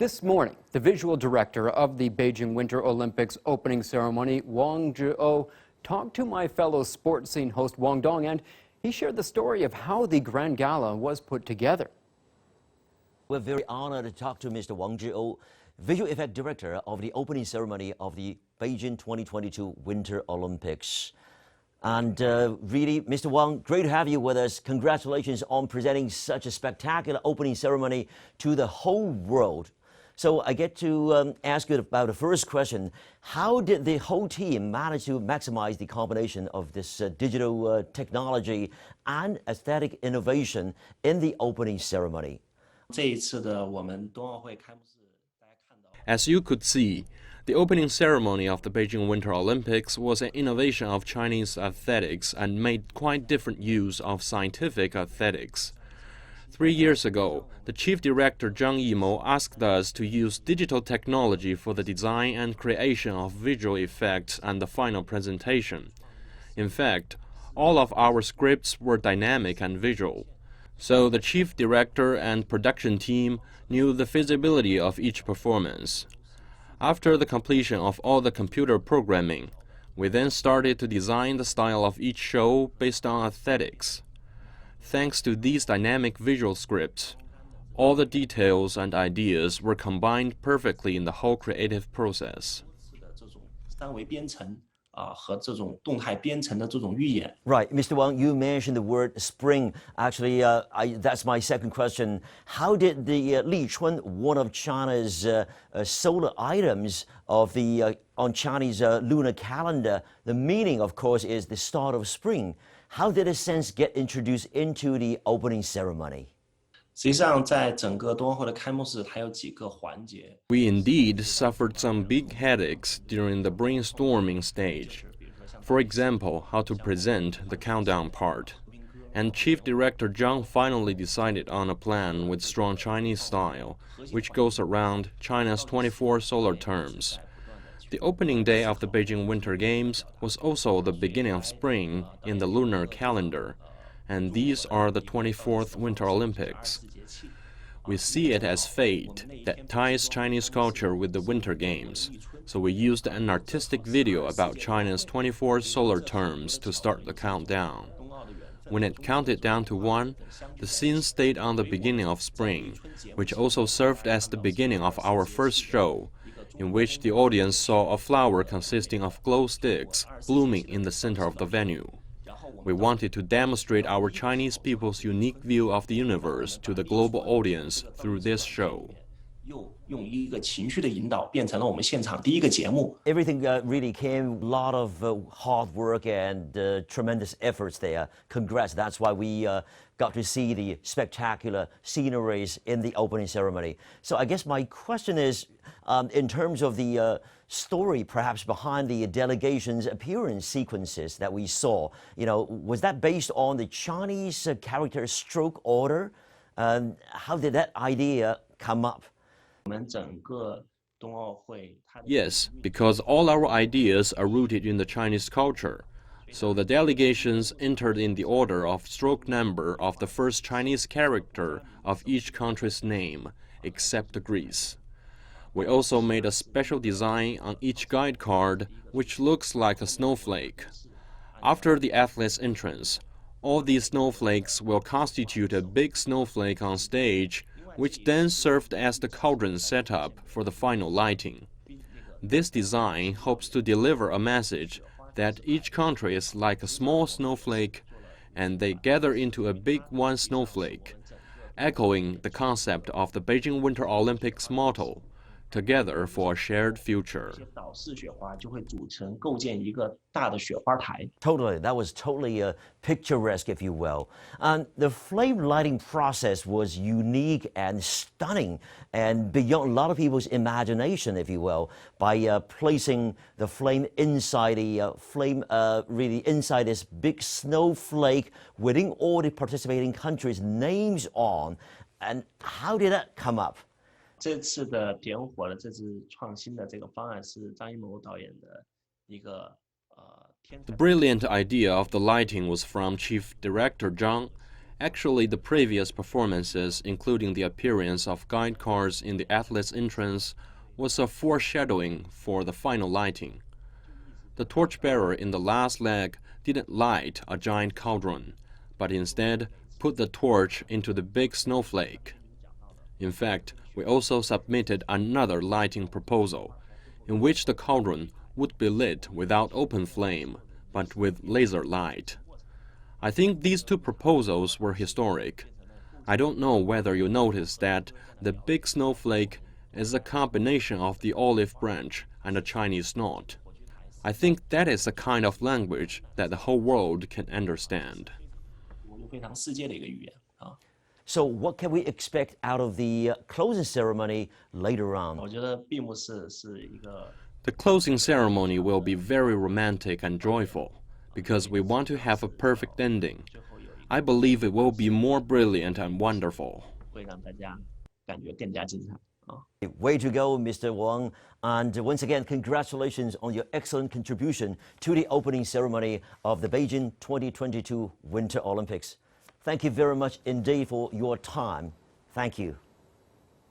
This morning, the visual director of the Beijing Winter Olympics opening ceremony, Wang Zhiou, talked to my fellow sports scene host Wang Dong, and he shared the story of how the grand gala was put together. We're very honored to talk to Mr. Wang Zhiou, visual effect director of the opening ceremony of the Beijing 2022 Winter Olympics. And really, Mr. Wang, great to have you with us. Congratulations on presenting such a spectacular opening ceremony to the whole world. So I get to ask you about the first question. How did the whole team manage to maximize the combination of this digital technology and aesthetic innovation in the opening ceremony? As you could see, the opening ceremony of the Beijing Winter Olympics was an innovation of Chinese aesthetics and made quite different use of scientific aesthetics. 3 years ago, the chief director Zhang Yimou asked us to use digital technology for the design and creation of visual effects and the final presentation. In fact, all of our scripts were dynamic and visual. So the chief director and production team knew the feasibility of each performance. After the completion of all the computer programming, we then started to design the style of each show based on aesthetics. Thanks to these dynamic visual scripts, all the details and ideas were combined perfectly in the whole creative process. Right, Mr. Wang, you mentioned the word spring. Actually, that's my second question. How did the Li Chun, one of China's solar items of the on Chinese lunar calendar, the meaning, of course, is the start of spring. How did a sense get introduced into the opening ceremony? We indeed suffered some big headaches during the brainstorming stage. For example, how to present the countdown part. And Chief Director Zhang finally decided on a plan with strong Chinese style, which goes around China's 24 solar terms. The opening day of the Beijing Winter Games was also the beginning of spring in the lunar calendar, and these are the 24th Winter Olympics. We see it as fate that ties Chinese culture with the Winter Games, so we used an artistic video about China's 24 solar terms to start the countdown. When it counted down to 1, the scene stayed on the beginning of spring, which also served as the beginning of our first show, in which the audience saw a flower consisting of glow sticks blooming in the center of the venue. We wanted to demonstrate our Chinese people's unique view of the universe to the global audience through this show. Everything really came, a lot of hard work and tremendous efforts there. Congrats, that's why we got to see the spectacular sceneries in the opening ceremony. So I guess my question is, in terms of the story perhaps behind the delegation's appearance sequences that we saw, was that based on the Chinese character stroke order? How did that idea come up? Yes, because all our ideas are rooted in the Chinese culture. So the delegations entered in the order of stroke number of the first Chinese character of each country's name, except Greece. We also made a special design on each guide card, which looks like a snowflake. After the athlete's entrance, all these snowflakes will constitute a big snowflake on stage, which then served as the cauldron setup for the final lighting. This design hopes to deliver a message that each country is like a small snowflake, and they gather into a big one snowflake, echoing the concept of the Beijing Winter Olympics motto, together for a shared future. Totally, that was totally picturesque, if you will. And the flame lighting process was unique and stunning and beyond a lot of people's imagination, if you will, by placing the flame inside really inside this big snowflake within all the participating countries' names on. And how did that come up? 这次的点火的这次创新的这个方案是张艺谋导演的一个 The brilliant idea of the lighting was from Chief Director Zhang, Actually, the previous performances, including the appearance of guide cars in the athletes' entrance, was a foreshadowing for the final lighting. The torchbearer in the last leg didn't light a giant cauldron, but instead put the torch into the big snowflake. In fact, we also submitted another lighting proposal, in which the cauldron would be lit without open flame, but with laser light. I think these two proposals were historic. I don't know whether you noticed that the big snowflake is a combination of the olive branch and a Chinese knot. I think that is a kind of language that the whole world can understand. 非常世界的一个语言啊。 So what can we expect out of the closing ceremony later on? 我觉得闭幕式是一个 The closing ceremony will be very romantic and joyful, because we want to have a perfect ending. I believe it will be more brilliant and wonderful. 会让大家感觉更加精彩啊。 Way to go, Mr. Wang. And once again, congratulations on your excellent contribution to the opening ceremony of the Beijing 2022 Winter Olympics. Thank you very much indeed for your time. Thank you.